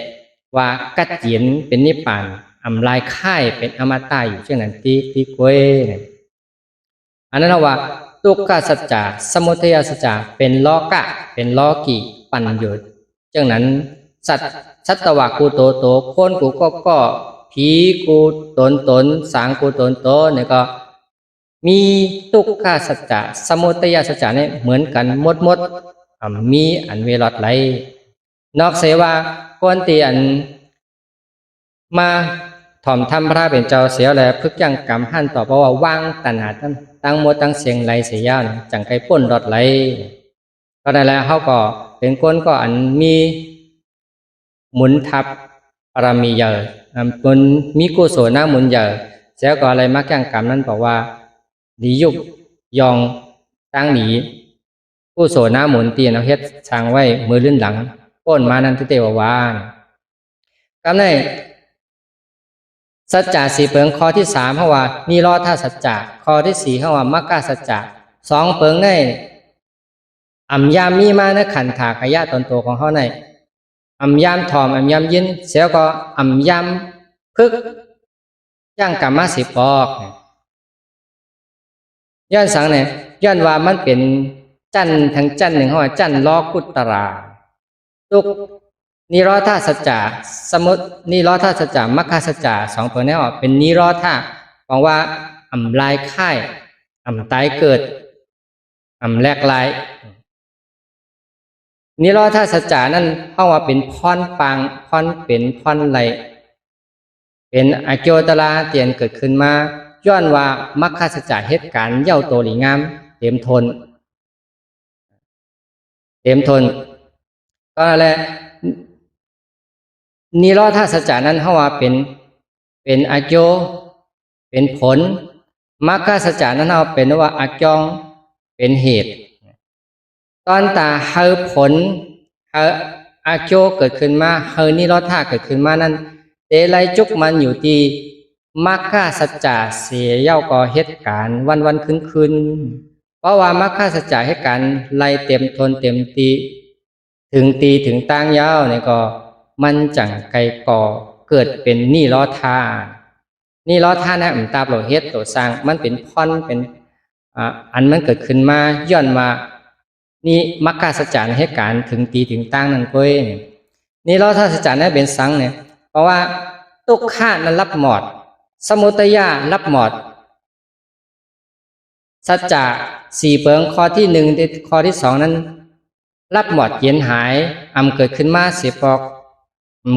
ว่ากัดเย็นเป็นนิพพานอำลายค่ายเป็นอมตะอยู่เช่นนั้นที่กล้วยอันนั้นว่าทุกขสัจจะสมุทัยสัจจะเป็นโลกะเป็นโลกิปัญโยชน์เช่นนั้นสัตวะกูโตคนกูก็ผีกูตนสางกูตนเนี่ยก็มีทุกขสัจจะสมุทัยสัจจะเนี่ยเหมือนกันหมดมีอันเวลอดไหลนอกเสียว่าคนที่อันมาถ่อมทำพระเป็นเจ้าเสียแล้วพึกยังกรรมหั่นต่อเพราะว่าว่างตัณหาตั้งหมดตั้งเสียงไหลเสียยาวจังไกป่นรอดไหลก็ได้แล้วเขาก็เป็นคนก็อันมีหมุนทับปรมีเยอะมันมีกุศลหน้าหมุนเยอะเสียก็อะไรมักยังกรรมนั้นบอกว่าดียุบยองตั้งหนีกุศลหน้าหมุนตีนเอาเฮ็ดสร้างไว้มือลื่นหลังป้นมานั้นที่เตววานกำในสัจจะสี่เปิงข้อที่สามเขาว่านิโรธาสัจจะข้อที่สี่เขาว่ามรรคสัจจะสองเปิงในอัมยามมีมาในขันธากายะตนตัวของเขาในอัมยามถอมอัมยามยินเสียก็อัมยามพึกย่างกรรมสิปอกย้อนสังเนี่ยย้อนว่ามันเป็นจันทั้งจันหนึ่งเขาว่าจันล้อกุตราทุกนิโรธาสัจจะสมุตินิโรธาสัจจะมรรคสัจจะสองตัวนี้เป็นนิโรธาบอกว่าอ่ำลายค่ายอ่ำตายเกิดอ่ำแลกลายนิโรธาสัจจะนั่นเพราะว่าเป็นพรปางพรเป็นพรไหลเป็นอเกียวตลาเตียนเกิดขึ้นมาย้อนว่ามรรคสัจจะเหตุการณ์เย้าโตหลีงามเต็มทนก็แหละนิโรธาสัจจะนั้นเขาว่าเป็นอเกียวเป็นผลมรรคสัจจะนั้นเขาเป็นว่าอเกียงเป็นเหตุตอนตาเฮาผลเฮ อาโจเกิดขึ้นมาเฮนิโรธาเกิดขึ้นมานั้นเตไลจุกมันอยู่ที่มรรคสัจจะเสียเย้าก่อเหตุการณ์วันคืนเพราะว่ามรรคสัจจะเหตุการณ์ไล่เต็มทนเต็มตีถึงตั้งยาวเนี่ยก็มันจังไกก่อเกิดเป็นนิโรธานิโรธานะตาโปรเฮ็ดตัวสร้างมันเป็นพรเป็นอันมันเกิดขึ้นมาย้อนมานี่มรรคสัจจะในเหตุการณ์ถึงตั้งนั่นก้อยนี่เราถ้าสัจจะนั้นเป็นสังเนี่ยเพราะว่าทุกข้านั้นรับหมดสมุทัยรับหมดสัจจะ4เปิงข้อที่1ข้อที่2นั้นรับหมดเย็นหายเกิดขึ้นมาสิปอก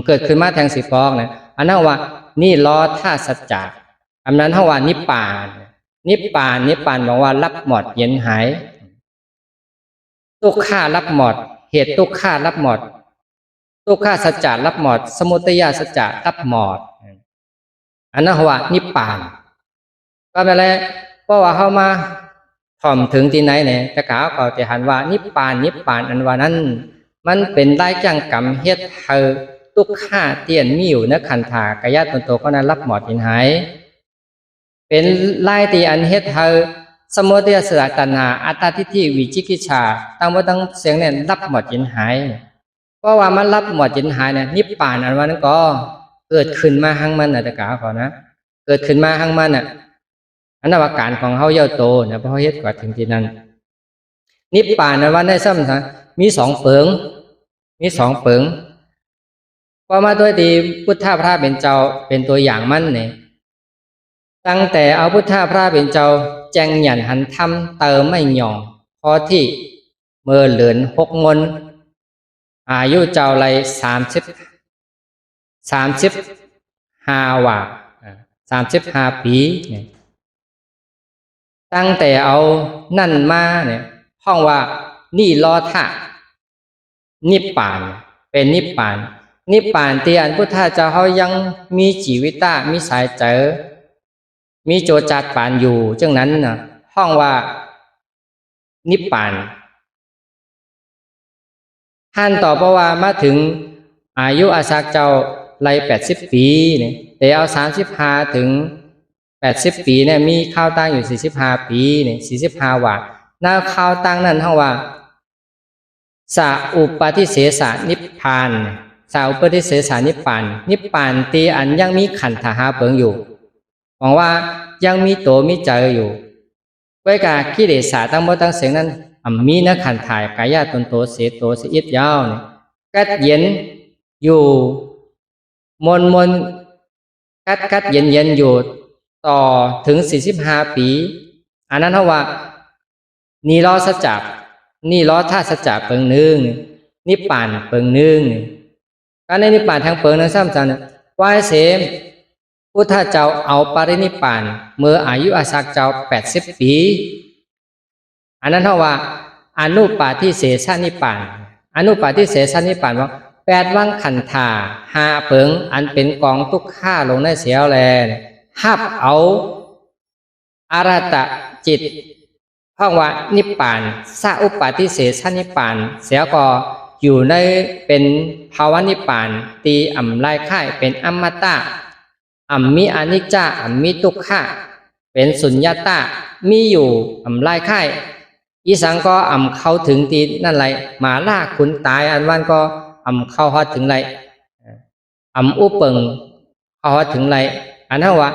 เกิดขึ้นมาแทงสิปอกเนี่ยอันนั้นว่านี่ล้อท่าสัจจะอันนั้นเฮาว่านิพพานบอกว่ารับหมดเย็นหายทุกข้ารับหมดเหตุทุกข้ารับหมดทุกข้าสัจจะรับหมดสมุทัยสัจจะรับหมดอันนั้นว่านิพพานก็ไปแล้วเพราะว่าเข้ามาถ่อมถึงที่ไหนเนี่ยจะกล่าวเขาจะหันว่านิพพานอันว่านั้นมันเป็นได้จังกรรมเฮ็ดให้ทุกข้าเตียนมีอยู่ในขันธากายตนโตก็นั้นรับหมดเห็นหายเป็นไล่ตีอันเฮ็ดให้สมุทัยสัจจะตัณหาอัตตาทิฏฐิวิจิกิจฉาตั้งว่าตั้งเสียงเนี่ยรับหมดเห็นหายเพราะว่ามันรับหมดเห็นหายเนี่ยนิพพานอันว่านั้นก็เกิดขึ้นมาหั่งมันจะกล่าวเขานะเกิดขึ้นมาหั่งมันอันนั้นว่าการของเฮาเย่าโตนะเพราะเฮ็ดกว่าถึงที่นั้นนิพพานนั้นว่าในซ้ำซะมี2เปิงพอมาด้วยที่พุทธพระเป็นเจ้าเป็นตัวอย่างมันเนี่ยตั้งแต่เอาพุทธพระเป็นเจ้าแจงหยันหันทำเติมไม่หย่องพอที่เมื่อเหลือน6 มนอายุเจ้าไร35 ว่า35 ปีเนี่ยตั้งแต่เอานั่นมาเนี่ยห้องว่านี่รอท่านิพพานเป็นนิพพานที่อันพุทธเจ้าเขายังมีชีวิตมีสายเจอมีโจจัดปานอยู่จังนั้นนะห้องว่านิพพานท่านต่อเพราะว่ามาถึงอายุอาศักเจ้าไร80 ปีเนี่ยแต่เอา35 ถึง80 ปีเนี่ยมีข้าวตั้งอยู่45 ปีเนี่ย45 ว่าหน้าข้าวตั้งนั้นเขาว่าสาอุปาทิเสสนิพพานสาอุปาทิเสสนิพพานตีอันยังมีขันธหาเปิงอยู่หวังว่ายังมีโตมีใจอยู่ไว้กากิเลสตั้งหมดตั้งเสียงนั้นมีนักขันถ่ายกายตนโตเสอิดยาวเนี่ยกัดเย็นอยู่มนกัดเย็นอยู่ต่อถึง45 ปีอันนั้นเขาว่านี่ล้อสัจจะนี่ล้อท่าสัจจะเปิงนึงนิพพานเปิงนึงการในนิพพานทางเปิงนั้นซ้ำๆนะว่าเสมพุทธเจ้าเอาปรินิพพานเมื่ออายุอาศักเจ้า80 ปีอันนั้นเขาว่าอนุปาทิเสสนิพพานว่า8 วังขันธา5 เปิงอันเป็นกองทุกข้าลงในเสียวแลหับเอาอารัตจิตห้องว่านิพพานสาอุปาทิเสสนิพพานเสียก็อยู่ในเป็นภาวะนิพพานตีลายค่ายเป็นอมตะมีอนิจจามีทุกขะเป็นสุญญตามีอยู่ลายค่ายอีสังก็เข้าถึงตีนั่นไรมาล่าคุณตายอันวันก็เข้าฮอดถึงไรอุปเปิงเข้าฮอดถึงไรอันนั้นว่า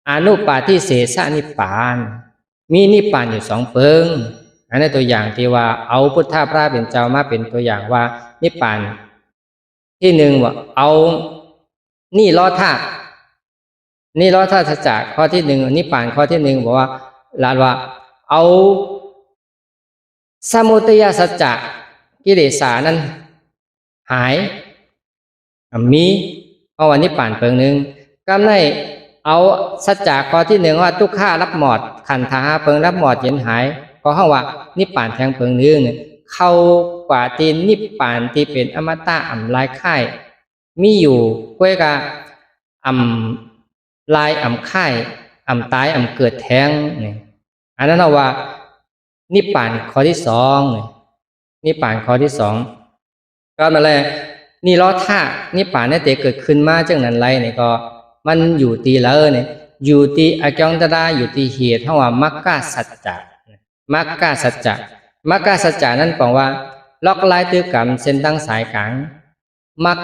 อนุปาทิเสสนิพพานมีนิพพานอยู่2 เปิงอันนี้ตัวอย่างที่ว่าเอาพุทธพระเป็นเจ้ามาเป็นตัวอย่างว่านิพพานที่1ว่าเอานี่ล้อท่าสัจจะข้อที่1นิพพานข้อที่1บอกว่าลาว่าเอาสมุทัยสัจจะกิเลสนั้นหายมีเพราะว่านิพพานเปิงนึงกำไรเอาสัจจะข้อที่1ว่าทุกข้ารับหมดขันธหาเปิงรับหมดเย็นหายก็ห้องว่านิพพานแทงเปิงนึงเข้ากว่าตีนิพพานที่เป็นอมตะลายค่ายมีอยู่ก้วยกะลายค่ายตายเกิดแทงนี่อันนั้นเอาว่านิพพานข้อที่2นิพพานข้อที่2 ก็มาเลยนี่ล้อท่านี่ป่าเนี่ยเตเกิดขึ้นมาจังนั้นไรเนี่ยก็มันอยู่ตีเลยเนี่ยอยู่ตีอจองตระอยู่ตีเหตุที่ว่ามักกะสัจจะมักกะสัจจะมักกะสัจจะนั้นบอกว่าล็อกลายตื้อกรรมเส้นตั้งสายกลางมัก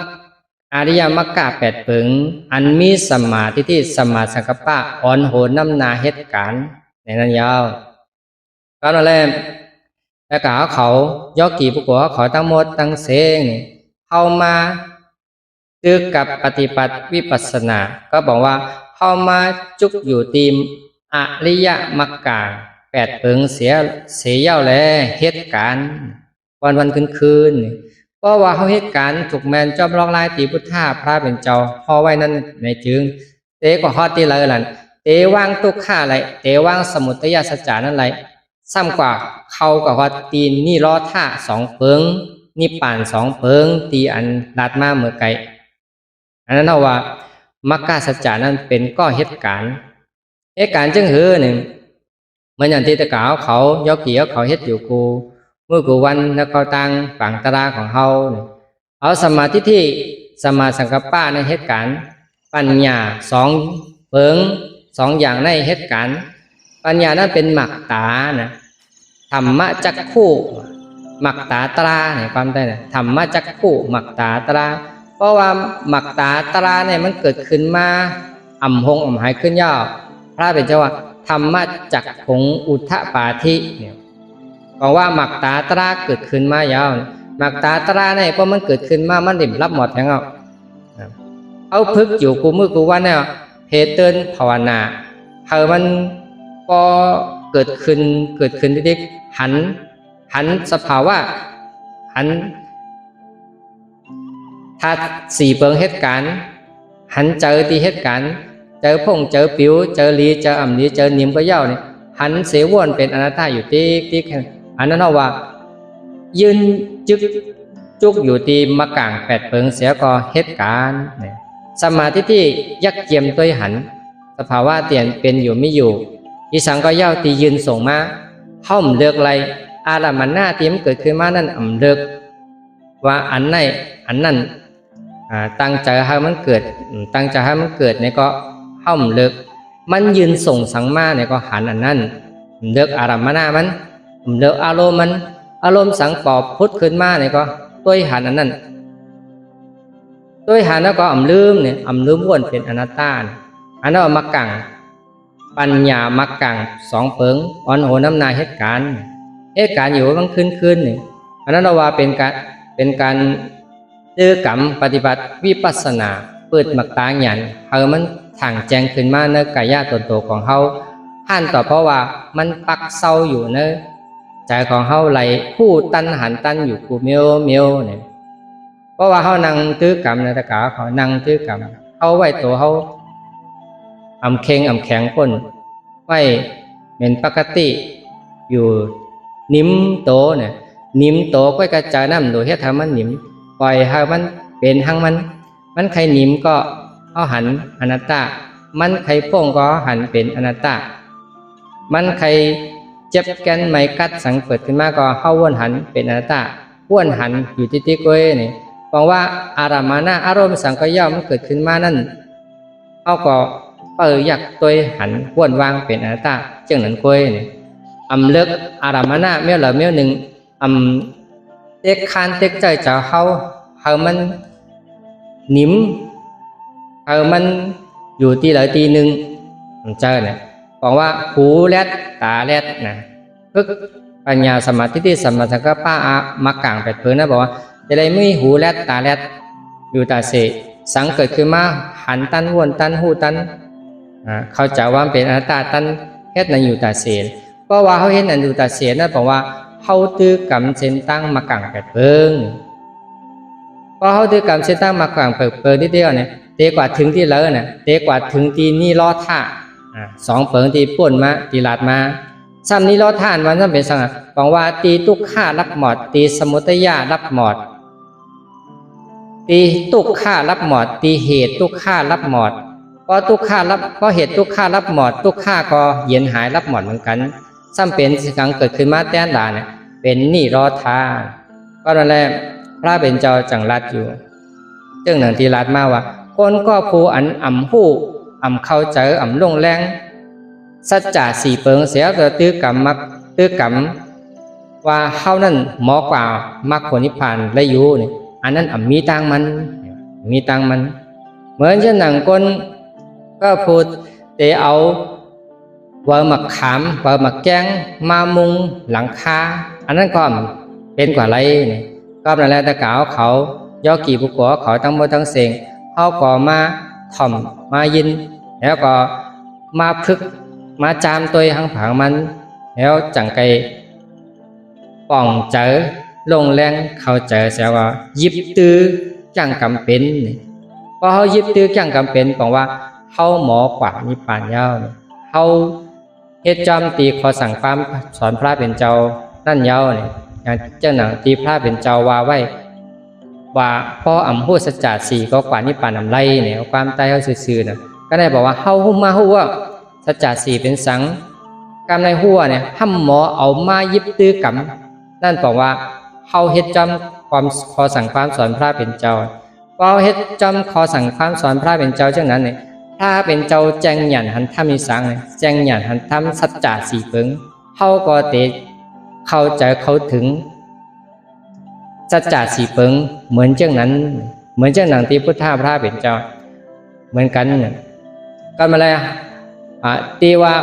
อริยมรรคแปดเปิงอันมีสัมมาทิฏฐิสัมมาสังกัปปะอ่อนโหนน้ำนาเหตุการณ์ในนั้นยาวก็นั่นแหละแล้วก็เขายกกี่ผู้ก่อเขาทั้งหมดทั้งเสงนี่เข้ามาตื้อกับปฏิบัติวิปัสสนาก็บอกว่าเข้ามาจุกอยู่ตีมอริยมรรคแปดเปิงเสียเย้าแลเหตุการณ์วันคืนเพราะว่าเขาเหตุการณ์ถูกแมนจอบลอกลายตีพุทธาพระเป็นเจ้าพอไว้นั้นในจึงเตก็ฮอดตีเลยล่ะเตว่างตุกข้าไรเตว่างสมุทัยสัจจานั้นไรซ้ำกว่าเขากับฮอดตีนนี่ล้อท่าสองเปิงนี่ป่านสองเปิงตีอันลาดมาเมื่อไกลอันนั้นเอาว่ามักกะสัจจานั้นเป็นก็เหตุการณ์จึงหือหนึ่งเหมือนอย่างที่ตะกาวเขายกเกี่ยวเขาเฮ็ดอยู่กูเมื่อกูวันแล้วก็ตั้งฝั่งตราของเขาเอาสมาธิที่สมาสังกัปปะในเหตุการณ์ปัญญาสองเปิงสองอย่างในเหตุการณ์ปัญญานั้นเป็นหมักตานะธรรมะจักคู่หมักตาตราเนี่ยความได้นะธรรมะจักคู่หมักตาตราเพราะว่าหมักตาตราเนี่ยมันเกิดขึ้นมาอ่ำหงอ่ำหายขึ้นย่อพระเป็นเจ้าว่าธรรมะจักขงอุทธปาธิเนี่ยบอกว่าหมักตาตราเกิดขึ้นมายาวหมักตาตราเนี่ยเพราะมันเกิดขึ้นมามันดิ่มรับหมดแทงเอาพึกอยู่กูมือกูว่าเนี่ยเพเตินภาวนามันก็เกิดขึ้นที่หันสภาวะหันถ้าสี่เปิงเหตุการณ์หันเจอที่เหตุการณ์เจอพงเจอปิวเจอลีเจออ่ำลีเจอนิ่มก็เย้าเนี่ยหันเสวนเป็นอนัตตาอยู่ที่อันนั้นเอาว่ายืนจุกอยู่ที่มะกางแปดเปิงเสียก็เหตุการณ์สมาธิที่ยักเยียมตัวหันสภาวะเตียนเป็นอยู่ไม่อยู่อีสังก็เย้าตียืนส่งมาห้อมเลือกไรอารมันหน้าที่มันเกิดขึ้นมานั่นอ่ำเลือกว่าอันไหนอันนั้นตั้งใจให้มันเกิดเนี่ยก็ห้อมเลือกมันยืนส่งสังมาเนี่ยก็หันอันนั้นเลือกอารมณะมันเลือกอารมณ์สังปอบพุทธขึ้นมาเนี่ยก็ตัวหันอันนั้นตัวหันแล้วก็ลืมวนเป็นอนัตตาอันนั้นมักกังปัญญามักกังสองเปิงอ่อนโหน้ำนาเหตุการณ์อยู่ว่ามันขึ้นนี่อันนั้นเราว่าเป็นการเจอกรรมปฏิบัติวิปัสสนาเปิดมักตาหยันมันถ่างแจงขึ้นมาในกายตนโตของเขาหันต่อเพราะว่ามันปักเศร้าอยู่ในใจของเขาไหลผู้ตันหันตันอยู่กูเมียวเนี่ยเพราะว่าเขานั่งตื้อกรรมในตะกาเขานั่งตื้อกรรมเขาไว้ตัวเขาอ่ำแข็งพ้นไว้เป็นปกติอยู่นิ่มโตเนี่ยนิ่มโตก็กระจายน้ำโดยเหตุทำมันนิ่มปล่อยให้มันเป็นทั้งมันใครนิ่มก็เอาหันอนัตตามันใครพ่งก็หันเป็นอนัตตามันใครเจ็บแกนไม่กัดสังเปิดขึ้นมาก็เข้าวนหันเป็นอนัตตาวนหันอยู่ที่ก้อยนี่บอกว่าอารามณะอารมณ์สังก็ย่อมมันเกิดขึ้นมานั่นเอาก็อยากตัวหันวนวางเป็นอนัตตาจึงนั้นก้อยนี่เลิกอารามณะเมื่อหนึ่งเต็กคานเต็กใจจะเขามันนิ่มมันอยู่ที่ไหนทีหนึ่งเจอเนี่ยบอกว่าหูแลดตาแลดนะพึกปัญญาสมาธิที่สมาสังกัปปะมักกางแปดเพิงนะบอกว่าจะได้ไม่หูแลดตาแลดอยู่ตาเสสังเกิดขึ้นมาหันตันวนตันหูตันเขาจะว่าเป็นอนัตตาตันเฮ็ดนั่นอยู่ตาเสเพราะว่าเขาเห็นนั่นอยู่ตาเสนั่นบอกว่าเขาตื้อกำเส้นตั้งมักกางแปดเพิงพอเขาตื้อกำเส้นตั้งมักกางแปดเพิงที่เดียวเนี่ยเตกว่าถึงที่เลยเนี่ยเตกว่าถึงที่นี่ล้อท่าสองเปิงตีป่วนมาตีลาดมาซ้ำนี้ล้อท่านวันนั้นเป็นสังบอกว่าตีตุกข้ารับหมอดตีสมุทัยรับหมอดตีตุกข้ารับหมอดตีเหตุตุกข้ารับหมอดเพราะตุกข้ารับเพราะเหตุตุกข้ารับหมอดตุกข้าก็เย็นหายรับหมอดเหมือนกันซ้ำเป็นสิ่งเกิดขึ้นมาแต้นด่าเนี่ยเป็นนี่ล้อท่าก็นั่นแหละ พระเป็นเจ้าจังรัดอยู่จึงหนังที่รัดมาว่าคนก็ผู้อันอ่ำหู้อ่ำเข้าใจอ่ำลงแรงสัจจะสี่เปิงเสียก็ตื้อกรรมมักตื้อกรรมว่าเฮานั้นหมอกว่ามักผลนิพพานและอยู่นี่อันนั้นอ่ำมีตังมันมีตังมันเหมือนเช่นหนังคนก็พูดเตเอาเวอร์หมักขามเวอร์หมักแกงมามุงหลังคาอันนั้นก็เป็นกว่าไรนี่ก็นั่นแหละตะกาวเขาย่อกี่บุกกัวเขาทั้งหมดทั้งเสียงเขาก็มาถ่อมมายินแล้วก็มาพึกมาจามตัวหังผังมันแล้วจังไกป่องเจอลงแรงเขาเจอเสียว่ายิบตื้อจังกำเป็นพอเขายิบตื้อจังกำเป็นบอกว่าเขาหมอกว่านิพพานยาวเขาเฮ็ดจอมตีขอสั่งความสอนพระเป็นเจ้านั่นยาวเนี่ยเจ้าหนังตีพระเป็นเจ้าว่าไว้ว่าพ่ออ่ำพูดสัจจะสี่ก็กว่านิพพานอำไรเนี่ยความตายเขาซื่อๆนะก็ได้บอกว่าเฮาหุ้มมาหัวสัจจะสี่เป็นสังกรรมในหัวเนี่ยห้ำหมอเอามายิบตื้อกรรมนั่นบอกว่าเฮาเฮ็ดจำความขอสั่งความสอนพระเป็นเจ้าพอเฮ็ดจำขอสั่งความสอนพระเป็นเจ้าเช่นนั้นเนี่ยพระเป็นเจ้าแจงหยันหันทำมีสังเนี่ยแจงหยันหันทำสัจจะสี่เปิงเฮาก็เตเข้าใจเขาถึงสัจจะสี่เปิงเหมือนเช่นนั้นเหมือนเช่นหนังที่พุทธะพระเป็นเจ้าเหมือนกันก็มาเลยตีว่า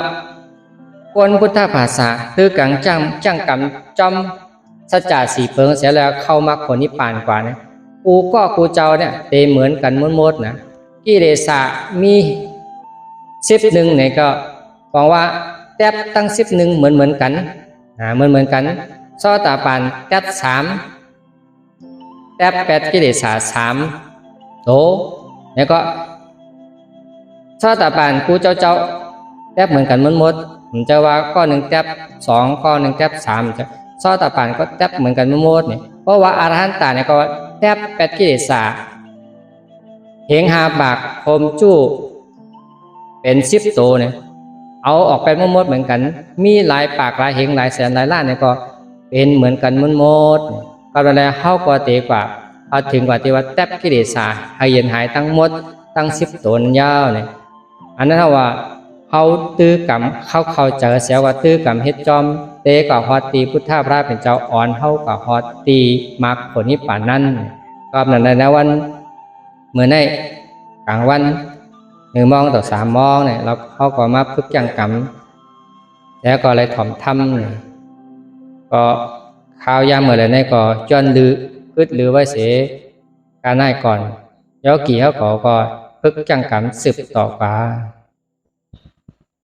คนพุทธภาษาคือกังจังกำจอมสัจจะสี่เปิงเสียแล้วเข้ามาผลนิพพานกว่านะกูก็กูเจ้าเนี่ยเตเหมือนกันหมดนะกิเลสมี11เนี่ยก็บอกว่าแทบตั้ง11เหมือนกันเหมือนกันโสตปานแทบ3แทบ8กิเลส3โตแล้วก็โสตปานกูเจ้าแทบเหมือนกันหมดผมจะว่าข้อ1แทบ2ข้อ1แทบ3จะโสตปานก็แทบเหมือนกันหมดเนี่ยเพราะว่าอรหันตาเนี่ยก็แทบ8กิเลสเหงหาบากโคมจู้เป็น10โตเนี่ยเอาออกไปหมดเหมือนกันมีหลายปากหลายเหงหลายแสนหลายล้านเนี่ยก็เป็นเหมือนกันหมดก็แปลว่าเฮาก็เตกว่าเอาถึงกว่าที่ว่าแทบกิเลสให้เย็นหายทั้งหมดตั้ง10โตนยาวเนี่ยอันนั้นว่าเฮาตื้อกรรมเข้าเจอเสียว่าตื้อกรรมเฮ็ดจอมเตก็ฮอดตีพุทธะพระเป็นเจ้าอ่อนเฮาก็ฮอดตีมรรคผลนิพพานนั้นก็นั่นในวันเมื่อในกลางวัน1 โมงต่อ3 โมงเนี่ยเราเขาก็มาพึกจังกรรมแล้วก็เลยถ่อมทำเนี่ยก็ข้าวยามเมื่อไรเนี่ยก็จนลือพึดลือไว้เสียการให้ก่อนแล้วกี่เขาก็พึกจังกรรมสืบต่อไป